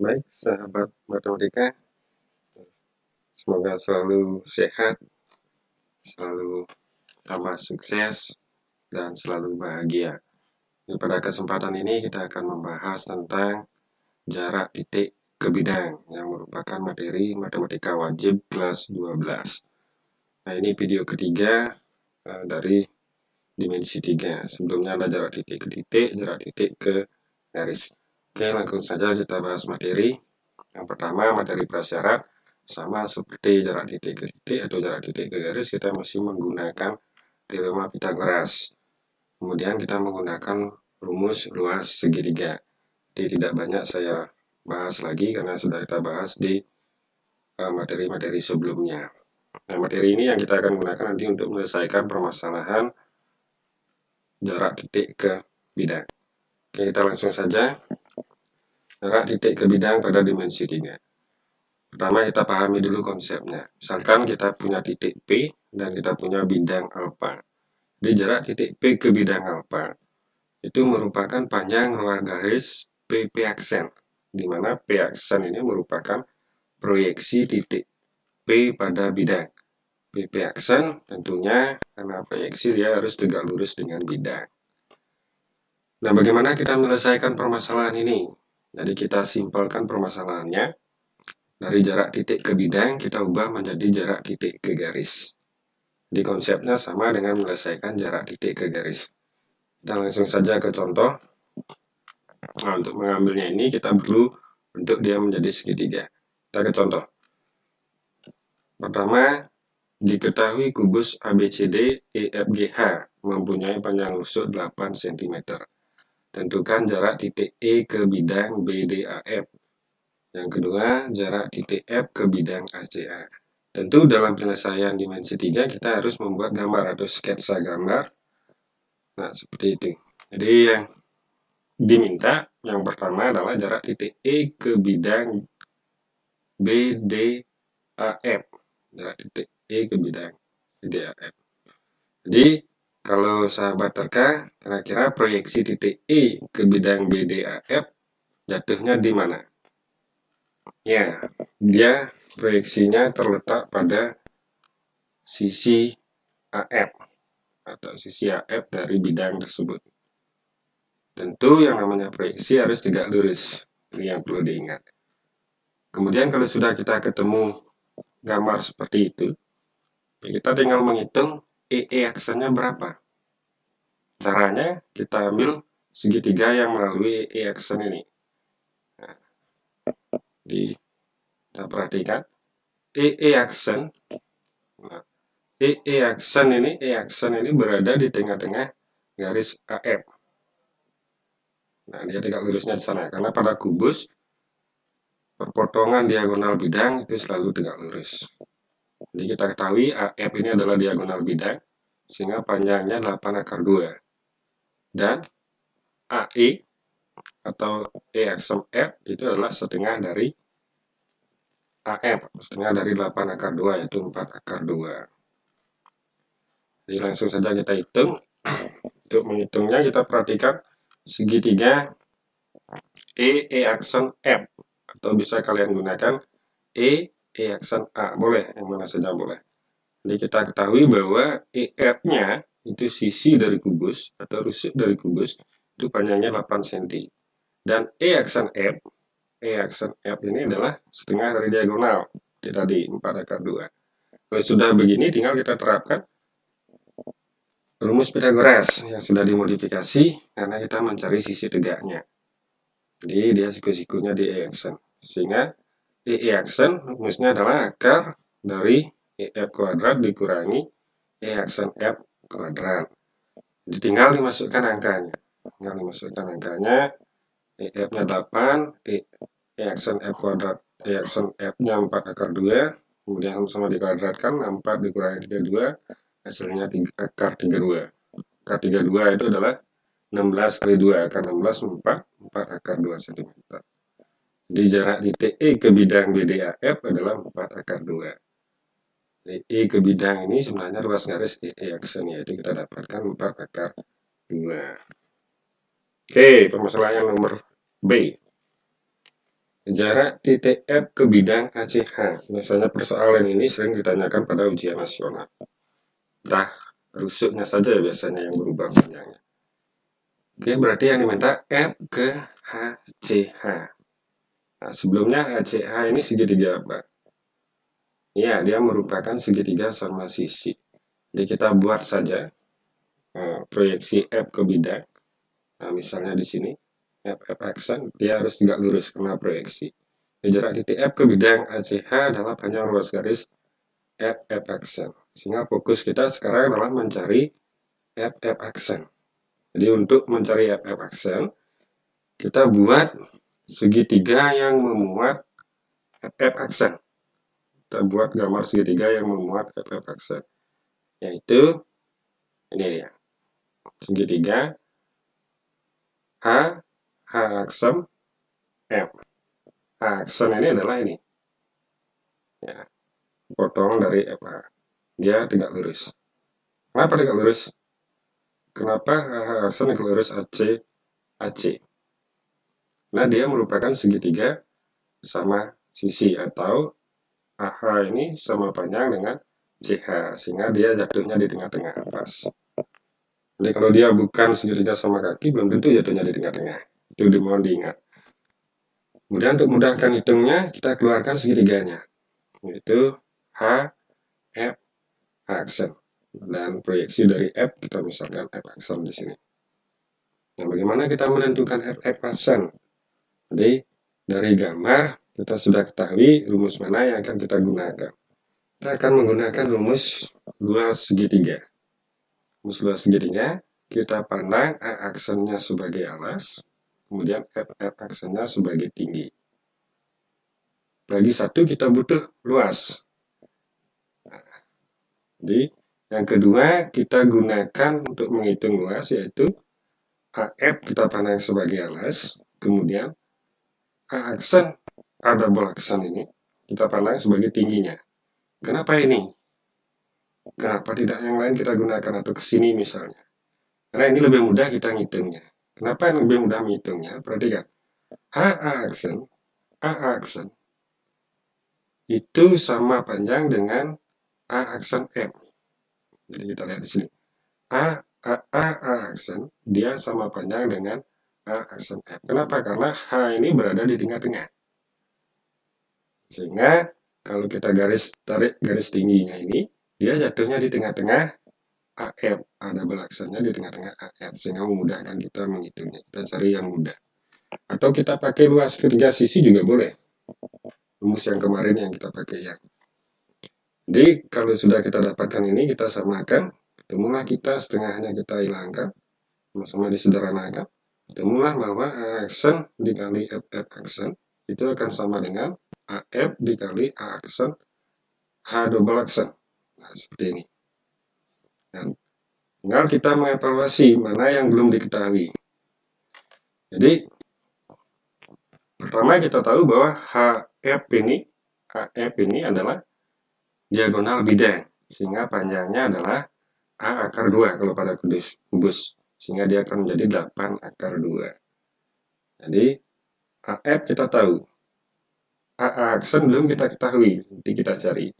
Baik, sahabat matematika, semoga selalu sehat, selalu tambah sukses, dan selalu bahagia. Pada kesempatan ini kita akan membahas tentang jarak titik ke bidang yang merupakan materi matematika wajib kelas 12. Nah, ini video ketiga dari dimensi 3. Sebelumnya ada jarak titik ke titik, jarak titik ke garis. Oke, langsung saja kita bahas materi. Yang pertama, materi prasyarat. Sama seperti jarak titik ke titik atau jarak titik ke garis, kita masih menggunakan teorema Pythagoras. Kemudian kita menggunakan rumus luas segitiga. Jadi tidak banyak saya bahas lagi karena sudah kita bahas di materi-materi sebelumnya. Nah, materi ini yang kita akan gunakan nanti untuk menyelesaikan permasalahan jarak titik ke bidang. Oke, kita langsung saja. Jarak titik ke bidang pada dimensi 3. Pertama kita pahami dulu konsepnya. Misalkan kita punya titik P dan kita punya bidang alfa. Di jarak titik P ke bidang alfa itu merupakan panjang ruang garis PP aksen, di mana P aksen ini merupakan proyeksi titik P pada bidang. PP aksen tentunya karena proyeksi dia harus tegak lurus dengan bidang. Nah, bagaimana kita menyelesaikan permasalahan ini? Jadi kita simpelkan permasalahannya. Dari jarak titik ke bidang, kita ubah menjadi jarak titik ke garis. Di konsepnya sama dengan menyelesaikan jarak titik ke garis. Kita langsung saja ke contoh. Nah, untuk mengambilnya ini, kita perlu bentuk dia menjadi segitiga. Kita ke contoh. Pertama, diketahui kubus ABCD EFGH mempunyai panjang rusuk 8 cm. Tentukan jarak titik E ke bidang BDAF. Yang kedua, jarak titik F ke bidang ACA. Tentu dalam penyelesaian dimensi 3 kita harus membuat gambar atau sketsa gambar. Nah, seperti itu. Jadi yang diminta yang pertama adalah jarak titik E ke bidang BDAF. Jarak titik E ke bidang BDAF. Jadi kalau sahabat terka, kira-kira proyeksi titik E ke bidang BDAF jatuhnya di mana? Ya, dia proyeksinya terletak pada sisi AF atau sisi AF dari bidang tersebut. Tentu yang namanya proyeksi harus tegak lurus. Ini yang perlu diingat. Kemudian kalau sudah kita ketemu gambar seperti itu, kita tinggal menghitung EE aksennya berapa. Caranya kita ambil segitiga yang melalui EE aksen ini. Nah, kita perhatikan EE aksen. Nah, EE aksen ini berada di tengah-tengah garis AF. Nah, dia tegak lurusnya di sana karena pada kubus perpotongan diagonal bidang itu selalu tegak lurus. Jadi kita ketahui AF ini adalah diagonal bidang sehingga panjangnya 8 akar 2. Dan AE atau E aksen F itu adalah setengah dari AF, setengah dari 8 akar 2 yaitu 4 akar 2. Jadi langsung saja kita hitung. Untuk menghitungnya kita perhatikan segitiga E aksen F atau bisa kalian gunakan E aksen A, boleh, yang mana saja boleh. Jadi kita ketahui bahwa EF-nya itu sisi dari kubus atau rusuk dari kubus itu panjangnya 8 cm. Dan E aksen F ini adalah setengah dari diagonal tadi 4 akar 2. Kalau sudah begini tinggal kita terapkan rumus Pythagoras yang sudah dimodifikasi karena kita mencari sisi tegaknya. Jadi dia siku-sikunya di E aksen. Sehingga E aksen rumusnya analah akar dari EF kuadrat dikurangi E aksen F kuadrat. Jadi tinggal dimasukkan angkanya. EF-nya 8, E aksen F kuadrat, E aksen F-nya 4 akar 2, kemudian sama dikuadratkan, 4 dikurangi 32, hasilnya akar 32. Akar 32 itu adalah 16 kali 2, akar 16, 4 akar 2 cm. Di jarak titik E ke bidang BDAF adalah 4 akar 2. Jadi E ke bidang ini sebenarnya ruas garis E aksen, yaitu kita dapatkan 4 akar 2. Oke, permasalahan nomor B. Jarak titik F ke bidang ACH. Misalnya persoalan ini sering ditanyakan pada ujian nasional. Entah rusuknya saja biasanya yang berubah panjangnya. Oke, berarti yang diminta F ke HCH. Nah, sebelumnya HCH ini segitiga apa? Ya, dia merupakan segitiga sama sisi. Jadi kita buat saja proyeksi F ke bidang. Nah, misalnya di sini F aksen, dia harus tegak lurus karena proyeksi. Jarak titik F ke bidang ACH adalah panjang luas garis F aksen. Sehingga fokus kita sekarang adalah mencari F aksen. Jadi untuk mencari F aksen, kita buat segitiga yang memuat F aksen. Kita buat gambar segitiga yang memuat F aksen. Yaitu ini dia. Segitiga H aksen F. Aksen ini adalah ini. Ya, potong dari FA. Dia tegak lurus. Kenapa tegak lurus? Kenapa aksen tegak lurus AC? Nah, dia merupakan segitiga sama sisi atau AH ini sama panjang dengan CH, sehingga dia jatuhnya di tengah-tengah pas. Jadi kalau dia bukan segitiga sama kaki, belum tentu jatuhnya di tengah-tengah. Itu dimohon diingat. Kemudian untuk mudahkan hitungnya, kita keluarkan segitiganya, yaitu H, F, aksen. Dan proyeksi dari F, kita misalkan F aksen di sini. Nah, bagaimana kita menentukan F aksen? Jadi, dari gambar, kita sudah ketahui rumus mana yang akan kita gunakan. Kita akan menggunakan rumus luas segitiga. Rumus luas segitiga, kita pandang A aksennya sebagai alas, kemudian F aksennya sebagai tinggi. Bagi satu kita butuh luas. Nah, jadi yang kedua kita gunakan untuk menghitung luas, yaitu AF kita pandang sebagai alas, kemudian A aksen, A double aksen ini kita pandang sebagai tingginya. Kenapa ini? Kenapa tidak yang lain kita gunakan atau ke sini misalnya? Karena ini lebih mudah kita ngitungnya. Kenapa yang lebih mudah menghitungnya? Perhatikan. A aksen itu sama panjang dengan A aksen F. Jadi kita lihat di sini. A aksen dia sama panjang dengan A aksen F. Kenapa? Karena H ini berada di tengah-tengah. Sehingga kalau kita tarik garis tingginya ini, dia jatuhnya di tengah-tengah AF, ada belaksannya di tengah-tengah AF, sehingga memudahkan kita menghitungnya. Kita cari yang mudah. Atau kita pakai luas ketiga sisi juga boleh. Rumus yang kemarin yang kita pakai ya. Jadi kalau sudah kita dapatkan ini, kita samakan. Ketemulah kita setengahnya kita hilangkan. Sama-sama disederhanakan. Ketemulah bahwa A aksen dikali F aksen itu akan sama dengan AF dikali A aksen H double aksen. Nah, seperti ini. Dan tinggal kita mengevaluasi mana yang belum diketahui. Jadi, pertama kita tahu bahwa HF ini adalah diagonal bidang, sehingga panjangnya adalah A akar 2 kalau pada kubus, sehingga dia akan menjadi 8 akar 2. Jadi, AF kita tahu. A aksen belum kita ketahui, nanti kita cari.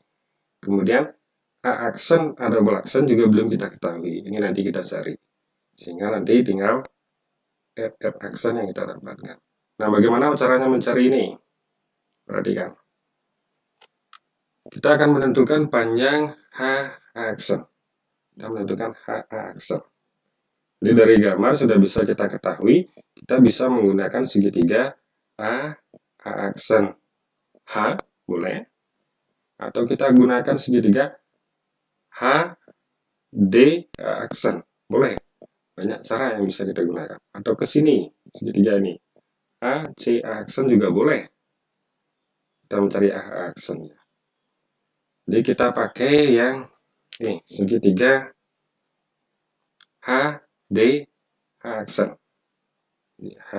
Kemudian, A aksen, A double aksen juga belum kita ketahui, ini nanti kita cari. Sehingga nanti tinggal F aksen yang kita dapatkan. Nah, bagaimana caranya mencari ini? Perhatikan. Kita akan menentukan panjang H aksen. Kita menentukan H aksen. Jadi dari gambar sudah bisa kita ketahui, kita bisa menggunakan segitiga A aksen H, boleh. Atau kita gunakan segitiga H, D aksen, boleh. Banyak cara yang bisa kita gunakan. Atau ke sini, segitiga ini. A, C aksen juga boleh. Kita mencari A aksennya. Jadi kita pakai yang ini, segitiga H, D, aksen. H,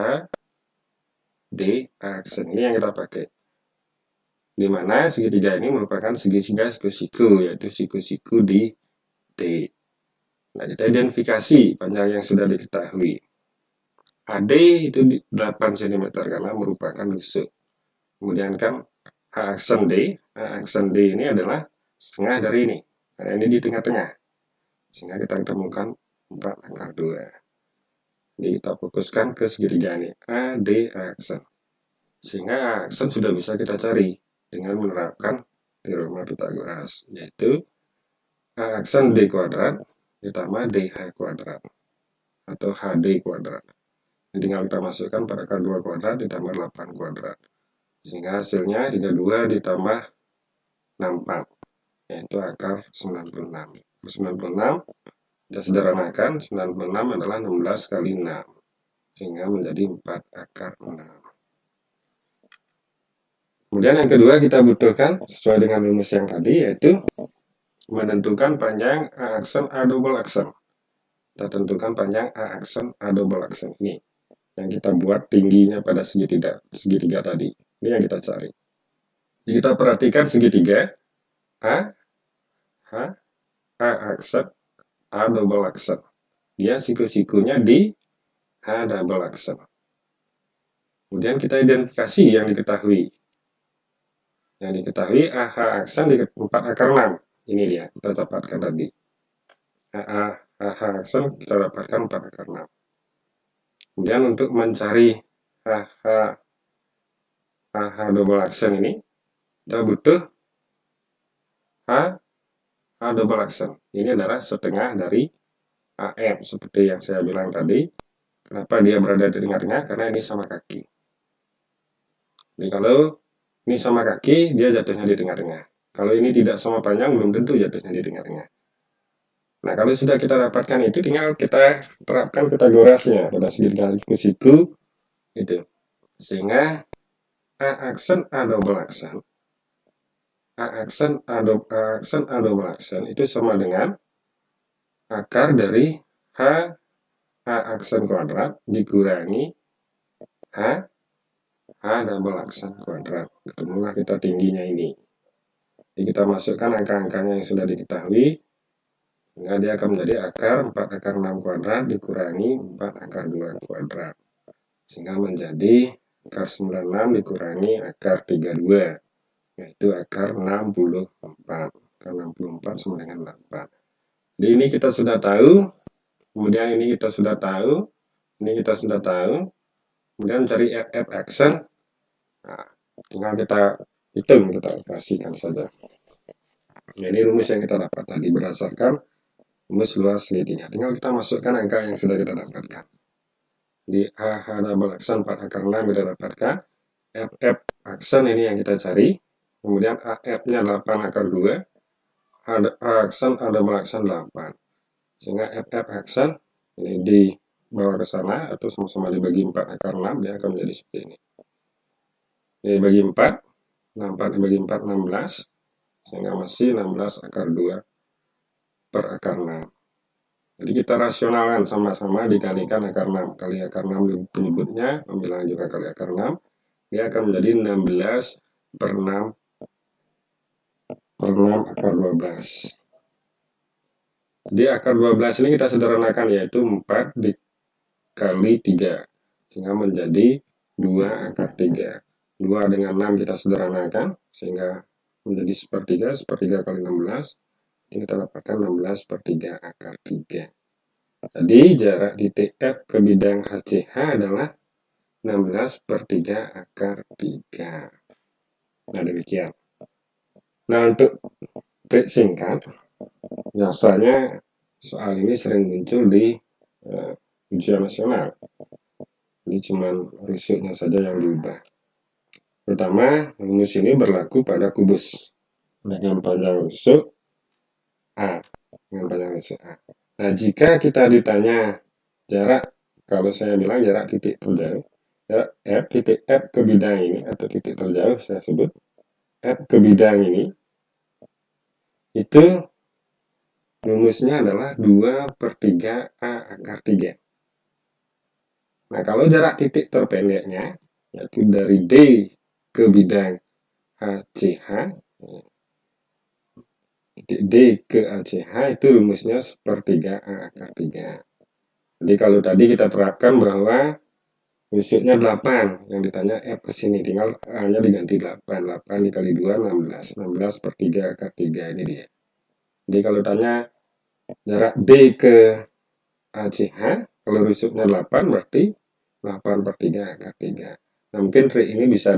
D, aksen. Ini yang kita pakai. Di mana segitiga ini merupakan segitiga siku-siku, yaitu siku-siku di D. Nah, kita identifikasi panjang yang sudah diketahui. AD itu 8 cm karena merupakan rusuk. Kemudian kan H aksen D ini adalah setengah dari ini. Karena ini di tengah-tengah. Sehingga kita temukan 4 akar 2. Jadi kita fokuskan ke segitiga ini. A, D, A aksen. Sehingga A aksen sudah bisa kita cari dengan menerapkan teorema Pythagoras. Yaitu A aksen D kuadrat ditambah DH kuadrat. Atau HD kuadrat. Tinggal kita masukkan pada akar 2 kuadrat ditambah 8 kuadrat. Sehingga hasilnya 32 ditambah 64. Yaitu akar 96. 96 kita sederhanakan, 96 adalah 16 kali 6. Sehingga menjadi 4 akar 6. Kemudian yang kedua kita butuhkan sesuai dengan rumus yang tadi, yaitu menentukan panjang A aksen A double aksen. Kita tentukan panjang A aksen A double aksen ini. Yang kita buat tingginya pada segitiga tadi. Ini yang kita cari. Jadi kita perhatikan segitiga A, H, A aksen, A double aksen. Dia siku-sikunya di H double aksen. Kemudian kita identifikasi yang diketahui. Yang diketahui AH aksen di 4 akar 6. Ini dia, kita dapatkan tadi. AH aksen kita dapatkan 4 akar 6. Kemudian untuk mencari AH double aksen ini, kita butuh H double aksen. Ini adalah setengah dari AM, seperti yang saya bilang tadi. Kenapa dia berada di tengah-tengah? Karena ini sama kaki. Jadi kalau ini sama kaki, dia jatuhnya di tengah-tengah. Kalau ini tidak sama panjang, belum tentu jatuhnya di tengah-tengah. Nah, kalau sudah kita dapatkan itu, tinggal kita terapkan Pythagorasnya pada segitiga siku itu. Sehingga A aksen A double aksen, A aksen A double aksen itu sama dengan akar dari H A aksen kuadrat dikurangi H double aksen kuadrat. Ketemulah kita tingginya ini. Jadi kita masukkan angka-angkanya yang sudah diketahui. Sehingga dia akan menjadi akar 4 akar 6 kuadrat dikurangi 4 akar 2 kuadrat. Sehingga menjadi akar 96 dikurangi akar 32. Yaitu akar 64. Akar 64 sama dengan 8. Jadi ini kita sudah tahu. Kemudian ini kita sudah tahu. Ini kita sudah tahu. Kemudian cari FF aksen. Nah, tinggal kita hitung, kita operasikan saja. Nah, ini rumus yang kita dapat tadi berdasarkan rumus luas segitiga. Tinggal kita masukkan angka yang sudah kita dapatkan. Di AH double aksen 4 akar 6 kita dapatkan. FF aksen ini yang kita cari. Kemudian AF-nya 8 akar 2. A aksen A double aksen 8. Sehingga FF aksen ini dibawa ke sana atau sama-sama dibagi 4 akar 6, dia akan menjadi seperti ini. Ini bagi 4. 4 dibagi 4 16. Sehingga masih 16 akar 2 per akar 6. Jadi kita rasionalkan sama-sama dikalikan akar 6. Kali akar 6 penyebutnya, ambil juga kali akar 6. Dia akan menjadi 16 per 6 akar 12. Jadi akar 12 ini kita sederhanakan, yaitu 4 dikali 3. Sehingga menjadi 2 akar 3. 2 dengan 6 kita sederhanakan, sehingga menjadi sepertiga. Sepertiga kali 16. Kita dapatkan 16 per 3 akar 3. Jadi jarak titik F ke bidang HCH adalah 16 per 3 akar 3. Nah, demikian. Nah, untuk trik singkat, biasanya soal ini sering muncul di ujian nasional. Ini cuma rusuknya saja yang diubah. Pertama, rumus ini berlaku pada kubus dengan panjang rusuk A. Nah, jika kita ditanya jarak, kalau saya bilang jarak titik terjauh, jarak F, titik F ke bidang ini, atau titik terjauh saya sebut, F ke bidang ini, itu rumusnya adalah 2 per 3 A akar 3. Nah, kalau jarak titik terpendeknya, yaitu dari D ke bidang HCH, titik D ke ACH itu rumusnya sepertiga A akar 3. Jadi kalau tadi kita terapkan bahwa Rusyuknya 8, yang ditanya F ke sini, tinggal A-nya diganti 8. 8 dikali 2, 16. 16 per 3 akar 3, ini dia. Jadi kalau tanya jarak D ke ACH, kalau rusyuknya 8 berarti 8 per 3 akar 3. Nah, mungkin trik ini bisa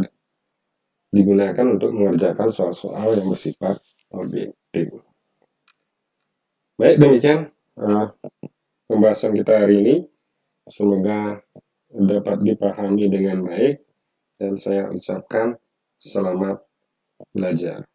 digunakan untuk mengerjakan soal-soal yang bersifat objektif. Baik, demikian pembahasan kita hari ini. Semoga dapat dipahami dengan baik, dan saya ucapkan selamat belajar.